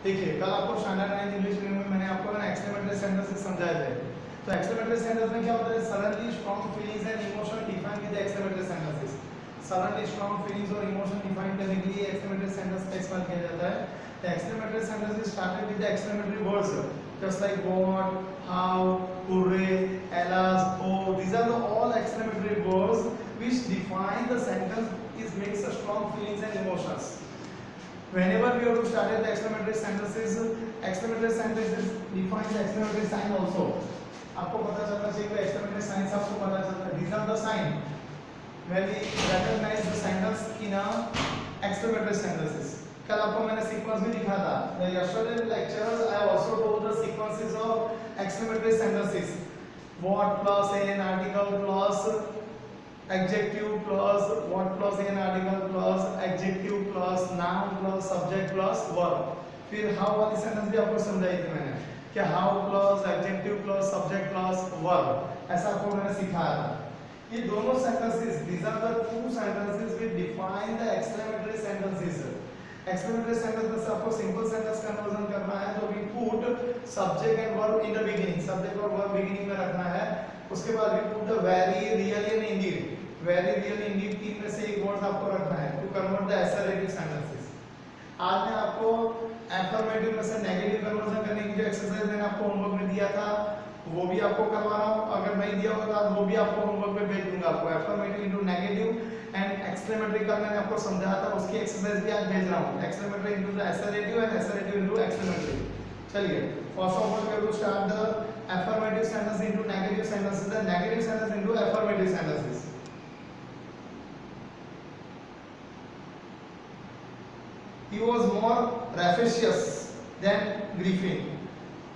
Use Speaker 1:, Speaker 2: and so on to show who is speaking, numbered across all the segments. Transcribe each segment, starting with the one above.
Speaker 1: देखिए कल आपको स्टैंडर्ड 9 इंग्लिश मीडियम में मैंने आपको ना एक्सक्लेमेटरी सेंटेंसेस समझाए थे। तो एक्सक्लेमेटरी सेंटेंस में क्या होता है, suddenly strong feelings and emotion define with exclamatory sentences. Suddenly strong feelings और इमोशन डिफाइन करने के लिए एक्सक्लेमेटरी सेंटेंस का इस्तेमाल किया जाता है। The exclamatory sentence is started with the exclamatory words just like what, how, hurray, alas, oh. These are the all exclamatory words which define the sentence is makes a strong feelings and emotions. Whenever we have to start the exclamatory sentences define the exclamatory sign also. आपको पता चलना चाहिए कि exclamatory signs आपको पता चलता है. These are the sign when we recognize the sentence in a exclamatory sentences. कल आपको मैंने सीक्वेंस भी दिखा था. The yesterday lectures I also told the sequences of exclamatory sentences. What plus an article plus adjective plus what plus an article plus adjective plus noun plus subject plus verb. फिर how वाली sentence भी आपको समझाई थी मैंने कि how plus adjective plus subject plus verb, ऐसा आपको मैंने सिखाया था. ये दोनों sentences, these are the two sentences which define the exclamatory sentences. Exclamatory sentence में से आपको simple sentence conversion करना है तो we put subject and verb in the beginning, subject और verb beginning में रखना है. उसके बाद we put the very, really and indeed. Very, really, indeed तीन में से एक वर्ड आपको रखना है to convert the assertive sentences. आज मैं आपको affirmative में से negative conversion करने की जो exercise मैंने आपको homework में दिया था वो भी आपको करवा रहा हूँ. अगर नहीं दिया होगा तो वो भी आपको homework में भेज दूंगा. आपको affirmative into negative and exclamatory का मैंने आपको समझाया था, उसकी exercise भी आज भेज रहा हूँ. Exclamatory into the assertive and assertive into exclamatory. चलिए, first of all we have to start the affirmative sentence into negative sentences, the negative sentence into affirmative sentences. He was more rapacious than Griffin.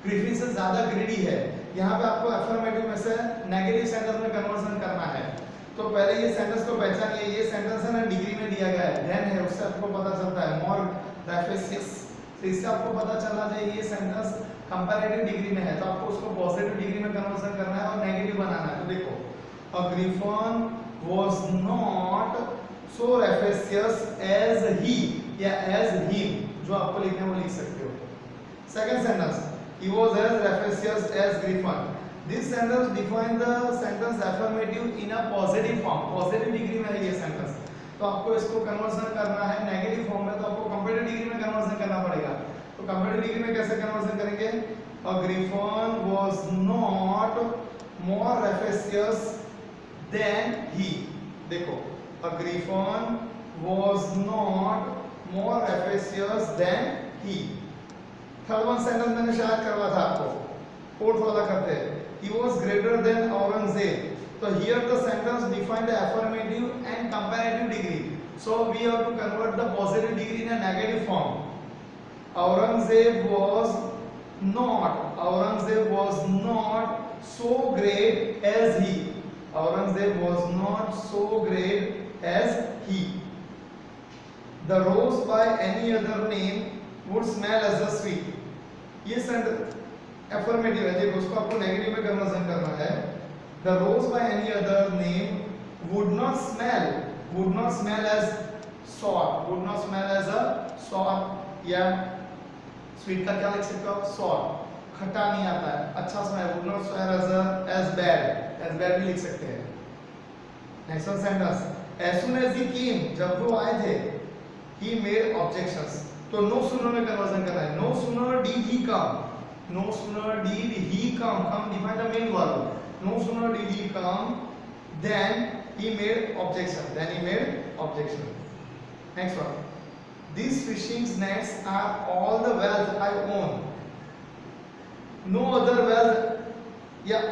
Speaker 1: Griffin से ज़्यादा greedy है. यहाँ पे आपको affirmative में से negative sentence में conversion करना है. तो पहले ये sentence को पहचानिए. ये sentence है ना डिग्री में दिया गया है. Then है, उससे आपको पता चलता है more rapacious. तो इससे आपको पता चलना चाहिए ये sentence comparative डिग्री में है. तो आपको उसको positive डिग्री में conversion करना है और negative बनाना है. तो देखो, a Griffin was not so rapacious as he. या as him, जो आपको लिखना है वो लिख सकते हो. Second sentence, he was as rapacious as Griffin. This sentence defines the sentence affirmative in a positive form. Positive degree में है ये sentence. तो आपको इसको conversion करना है negative form में, तो आपको comparative डिग्री में conversion करना पड़ेगा. तो comparative डिग्री में कैसे conversion करेंगे? A Griffin was not more rapacious than he. देखो, a Griffin was not more rapacious than he. Third one sentence मैंने शायद करवा था आपको. Fourth वाला करते हैं. He was greater than Aurangzeb. So here the sentence define the affirmative and comparative degree. So we have to convert the positive degree in a negative form. Aurangzeb was not so great as he. Aurangzeb was not so great as he. The rose by any other name would smell as a sweet. ये sentence affirmative है. देखो उसको आपको negative में conversion करना है. The rose by any other name would not smell as sour, या sweet का क्या लिख सकते हो? sour. खट्टा नहीं आता है, अच्छा smell. would not smell as bad भी लिख सकते हैं. Next one sentence. As soon as he came, जब वो आए थे, he made objections. तो no sooner में conversion करना है. No sooner did he come. Come define the main verb. No sooner did he come then he made objection. Next one. These fishing nets are all the wealth I own. No other wealth,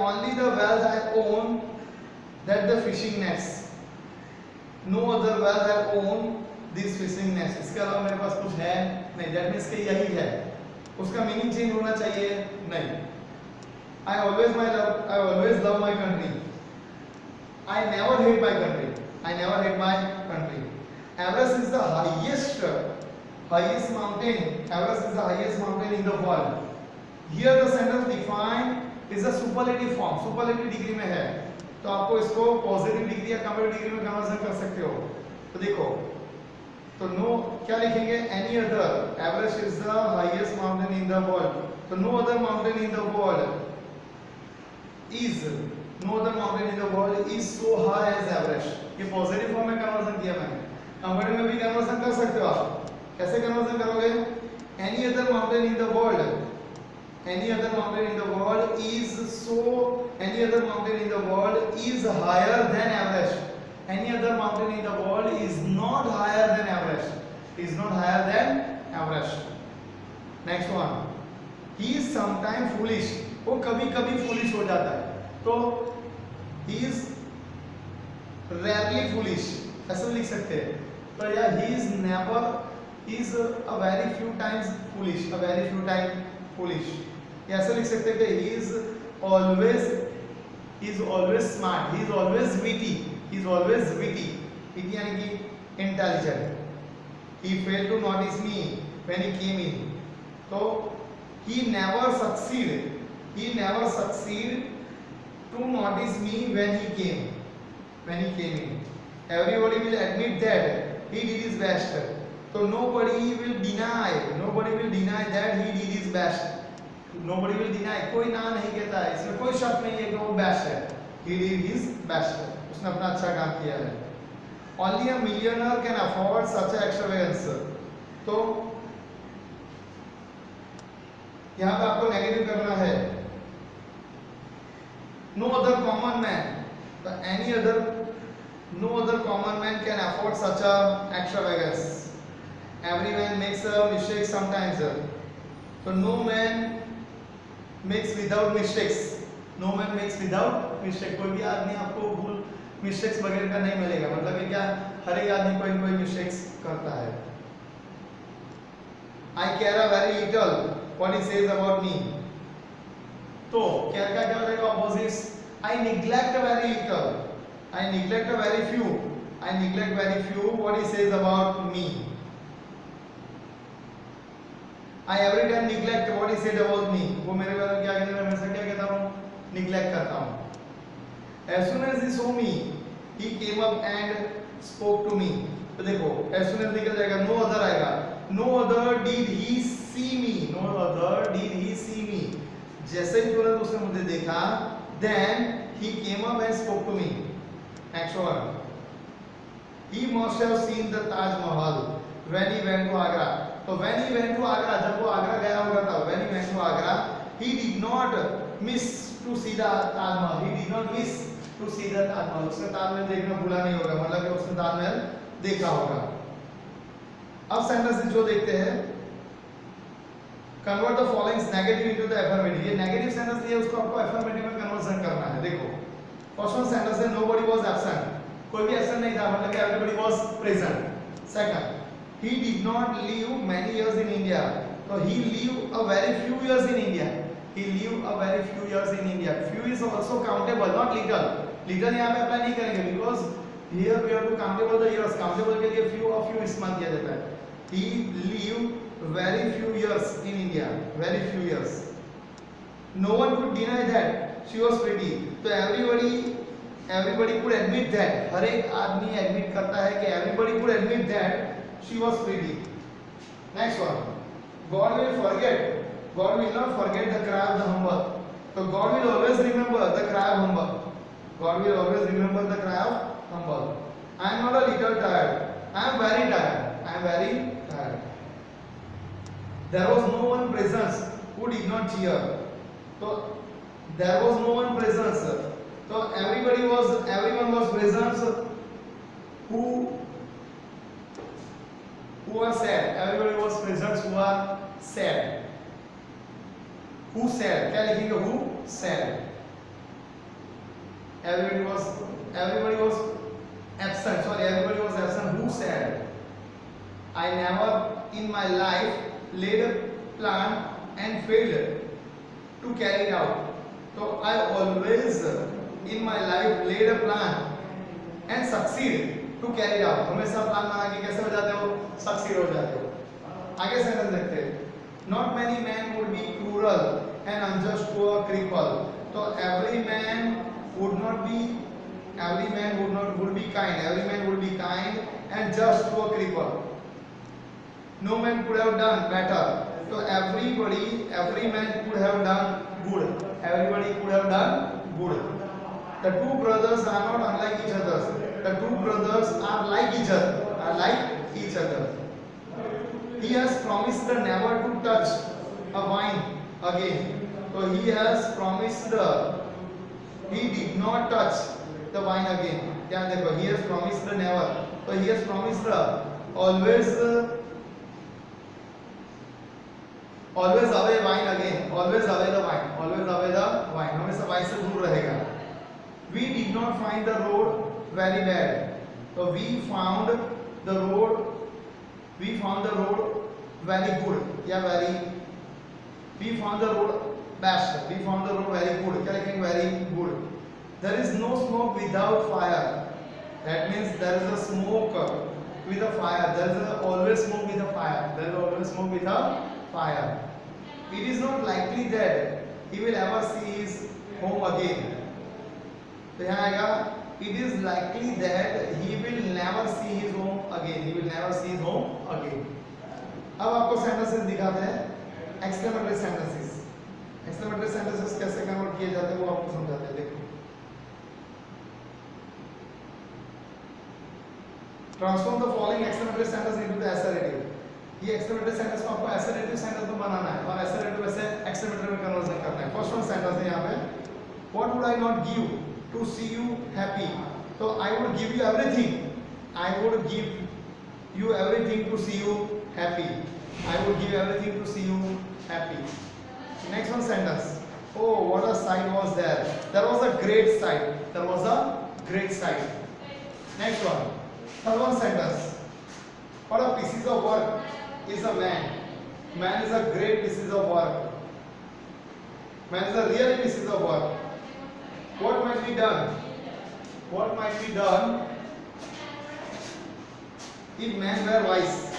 Speaker 1: only the wealth I own, that the fishing nets. No other wealth I own this fishing nets. इसके अलावा मेरे पास कुछ है नहीं. That means कि यही है. उसका मीनिंग चेंज होना चाहिए नहीं. I always love my country. I never hate my country. Everest is the highest mountain in the world. Here the sentence defined is a superlative form. superlative degree में है. तो आपको इसको पॉजिटिव डिग्री या comparative degree में कन्वर्जन कर सकते हो. तो देखो तो नो क्या लिखेंगे, any other, Everest is the highest mountain in the world, तो no other mountain in the world is, no other mountain in the world is so high as Everest. ये पॉजिटिव फॉर्म में conversion किया मैंने, comparative में भी conversion कर सकते हो आप। कैसे कन्वर्जन करोगे, any other mountain in the world, any other mountain in the world is so, any other mountain in the world is higher than Everest, any other mountain in the world is not higher than Everest, is not higher than Everest. Next one, he is sometimes foolish, वो कभी कभी foolish हो जाता है, तो he is rarely foolish ऐसा लिख सकते हैं। तो या he is never, he is a very few times foolish, a very few times foolish, या ऐसा लिख सकते हैं कि he is always smart, he is always witty, he is always witty, witty यानी कि intelligent। he failed to notice me when he came in, तो he never succeed to notice me when he came in, everybody will admit that he did his best, तो nobody will deny that he did his best, nobody will deny, कोई ना नहीं कहता है, इसमें कोई शक नहीं है कि वो बेस्ट है, he did his best, उसने अपना अच्छा काम किया है। only a millionaire can afford such a extravagance, तो यहाँ पे आपको नेगेटिव करना है, no other common man, no other common man can afford such a extravagance, every man makes a mistake sometimes, तो no man makes without mistakes, no man makes without mistake, कोई भी आदमी आपको भूल मिस्टेक्स वगैरह का नहीं मिलेगा, मतलब कि क्या, हर एक आदमी कोई कोई मिस्टेक्स करता है। I care a very little what he says about me, तो care का क्या हो जाएगा opposites, I neglect very little, I neglect very few what he says about me, I every time neglect what he said about me, वो मेरे बारे में क्या कहता है, मैं हमेशा क्या कहता हूँ, neglect करता हूँ। As soon as he saw me, he came up and spoke to me, तो देखो as soon as निकल जाएगा, no other आएगा, no other did he see me, जैसे ही तुरंत उसने मुझे देखा, then he came up and spoke to me। Next one, he must have seen the Taj Mahal when he went to Agra, तो when he went to Agra, जब वो आगरा गया होगा था, when he went to Agra, he did not miss to see the Taj Mahal, उसने ताजमहल देखना भूला नहीं होगा, मतलब कि उसने ताजमहल देखा होगा। अब सेंटेंसेस जो देखते हैं, convert the followings negative into the affirmative, ये नेगेटिव सेंटेंस दिया उसको आपको अफर्मेटिव में कन्वर्जन करना है। देखो फर्स्ट वन सेंटेंस है नोबडी वाज एब्सेंट, कोई भी एब्सेंट नहीं था, मतलब कि everybody was present. Second, he did not live many years in India, so he lived a very few years in India, few is also countable, not little यहाँ पे apply नहीं करेंगे, because here we have to countable the years, countable के लिए few और few इस्तेमाल किया जाता है। he lived very few years in India, very few years, no one could deny that she was pretty, तो everybody could admit that, हर एक आदमी एडमिट करता है कि everybody could admit that she was pretty। Next one, God will not forget the cry of the humble, so God will always remember the cry of humble, I am not a little tired, I am very tired, there was no one present who did not cheer, so there was no one present, so everyone was present who are sad, everybody was present who are sad, who sad, क्या लिखेंगे, who sad, everybody was absent, who sad, I never in my life laid a plan and failed to carry it out, so I always in my life laid a plan and succeed to carry it out, हमेशा plan बना के कैसे हो जाते हो, succeed हो जाते हो। आगे सेंटेंस देखते हैं, not many men would be cruel and unjust to a cripple, तो every man would be kind and just to a cripple, No man could have done better. So every man could have done good. Everybody could have done good. The two brothers are not unlike each other. The two brothers are like each other. He has promised never to touch a wine again. So he has promised, he did not touch the wine again. Yeah, देखो, he has promised never. So he has promised always, always away wine again. Always away the wine. Always away the wine. हमेशा wine से दूर रहेगा. We did not find the road very bad. So we found the road very good. Yeah, we found the road best. We found the road very good. क्या लिखेंगे? Very good. There is no smoke without fire. That means there is a smoke with a fire. There is always smoke with a fire. There is always smoke with a fire. It is not likely that he will ever see his home again. तो यहाँ आएगा, it is likely that he will never see his home again. He will never see his home again. अब आपको sentences दिखाते हैं, exclamatory sentences. Exclamatory sentences कैसे convert किए जाते हैं वो आपको समझाते हैं. देखो, transform the following exclamatory sentence into the assertive. ये exclamatory sentence को आपको assertive sentence में बनाना है और assertive में से exclamatory में conversion करना है. First one sentence है यहाँ पे, what would I not give to see you happy? So I would give you everything. I would give you everything to see you happy. I would give everything to see you happy. Next one sentence. Oh, what a sight was there. There was a great sight. There was a great sight. Next one. Third one sentence. What a piece of work is a man. Man is a great piece of work. Man is a real piece of work. What might be done? What might be done if man were wise?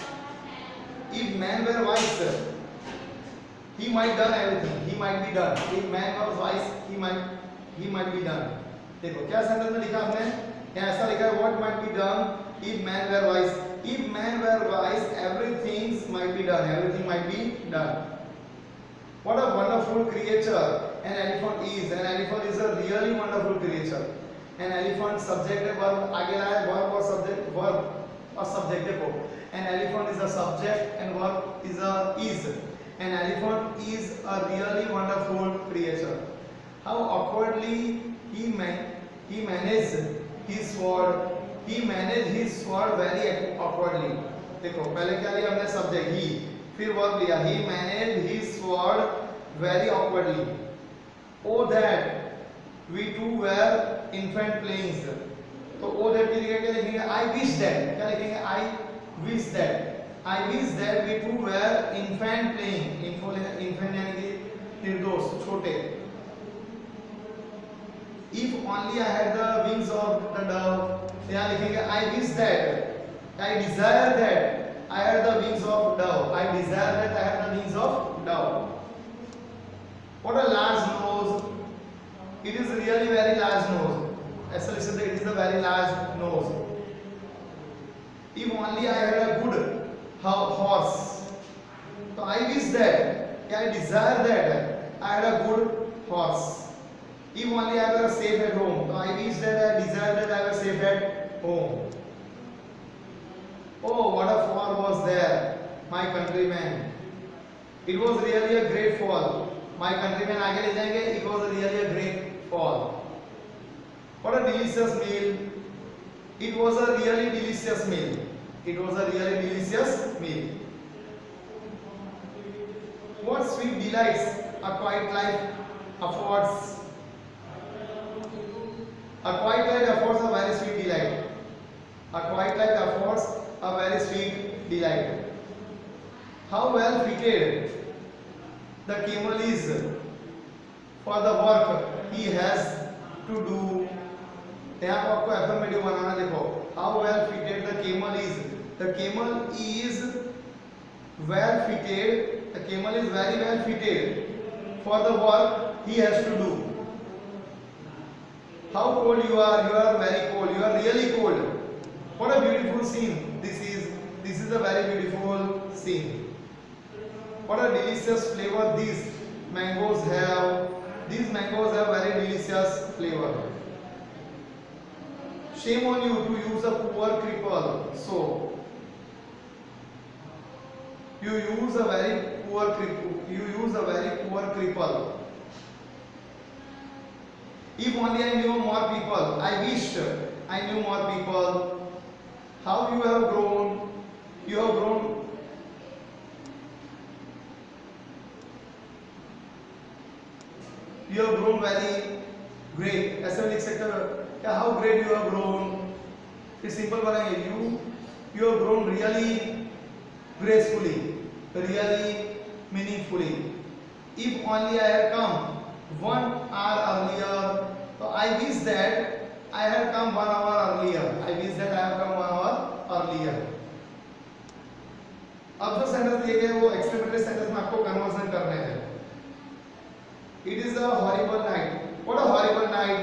Speaker 1: If man were wise, he might done everything. He might be done. If man was wise, he might be done. देखो क्या sentence में लिखा आपने? यहाँ ऐसा लिखा है what might be done if man were wise. If man were wise, everything might be done. Everything might be done. What a wonderful creature an elephant is. An elephant is a really wonderful creature. An elephant subject verb आगे लाया verb और subject देखो. An elephant is a subject and verb is a is. An elephant is a really wonderful creature. How awkwardly he managed his sword. He managed his sword very awkwardly. देखो पहले क्या लिया हमने subject he, फिर verb लिया he managed his sword very awkwardly. Oh that we too were infant playing. तो oh that की जगह क्या लिखेंगे? I wish that. क्या लिखेंगे? I wish that. I wish that we too were infant playing. Infant यानी कि निर्दोष, छोटे. If only I had the wings of the dove. यहाँ लिखेंगे I wish that. I desire that I had the wings of dove. I desire that I had the wings of dove. What a large nose. It is really very large nose. ऐसा लिख सकते हैं, it is a very large nose. If only I had a good horse. So I wish that, I desire that I had a good horse. If only I were safe at home. So I wish that I desire that I was safe at home. Oh, what a fall was there, my countrymen. It was really a great fall. My countrymen आगे ले जाएंगे. It was really a great fall. What a delicious meal. It was a really delicious meal. It was a really delicious meal. What sweet delights a quiet life affords. A quiet life affords a very sweet delight. A quiet life affords a very sweet delight. How well fitted the camel is for the work he has to do. यहाँ पर आपको affirmative बनाना देखो. How well fitted the camel is. The camel is well fitted. The camel is very well fitted for the work he has to do. How cold you are. You are very cold. You are really cold. What a beautiful scene this is. This is a very beautiful seen. What a delicious flavor these mangoes have. These mangoes have very delicious flavor. Shame on you to use a poor cripple. So you use a very poor cripple. If only I knew more people. I wish I knew more people. How you have grown. You have grown. You have grown very great. ऐसे लिख सकते हो क्या? How great you have grown. फिर simple बनाएंगे. You have grown really gracefully, really meaningfully. If only I had come 1 hour earlier. So I wish that I had come 1 hour earlier. I wish that I had come 1 hour earlier. अब जो sentence दिए गए वो exclamatory sentence में आपको conversion करने हैं. It is a horrible night. What a horrible night.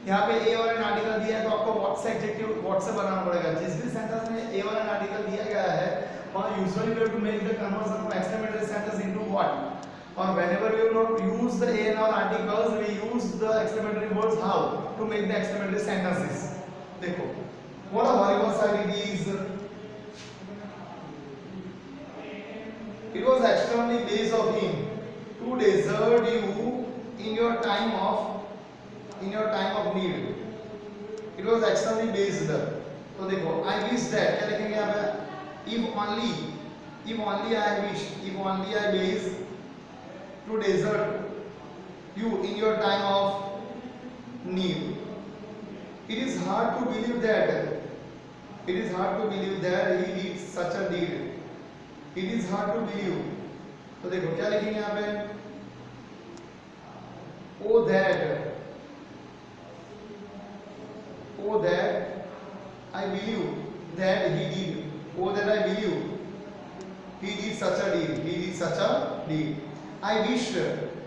Speaker 1: यहाँ पे ए वाला आर्टिकल दिया है तो आपको व्हाट से एडजेक्टिव व्हाट से बनाना पड़ेगा. जिस भी सेंटेंस में ए वाला आर्टिकल दिया गया है वहाँ usually we have to make the conversion from exclamatory sentence into what. Or whenever we will not use the a in our articles, we use the exclamatory words how to make the exclamatory sentences. देखो, what a horrible sight it is. It was extremely base of him to desert you in your time of need. It was extremely base. तो देखो, I wish that क्या लिखेंगे यहाँ पे? If only I wish, if only I wish to desert you in your time of need. It is hard to believe that he did such a deed. It is hard to believe. तो देखो क्या लिखेंगे यहाँ पे? Oh that I believe that he did. Oh that I believe he did such a deed. I wish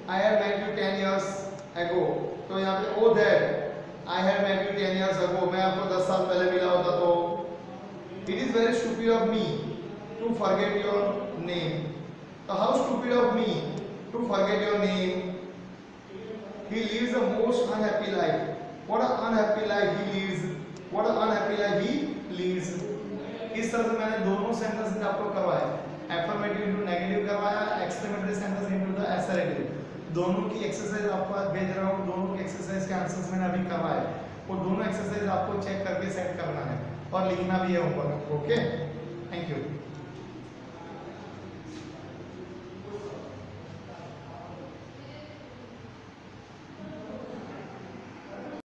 Speaker 1: I had met you 10 years ago. तो यहाँ पे oh that I had met you 10 years ago. मैं आपको 10 साल पहले मिला होता तो. It is very stupid of me to forget your name. So how stupid of me to forget your name. He lives the most unhappy life. What an unhappy life he lives. What an unhappy life he lives. इस तरह से मैंने दोनों sentence आपको करवाए. Affirmative into negative करवाया, exclamatory sentence into the assertive. दोनों की एक्सरसाइज आपको भेज रहा हूँ. दोनों की एक्सरसाइज के आंसर्स मैंने अभी करवाए. वो दोनों एक्सरसाइज आपको चेक करके सेट करना है और लिखना भी है ऊपर. Okay, thank you.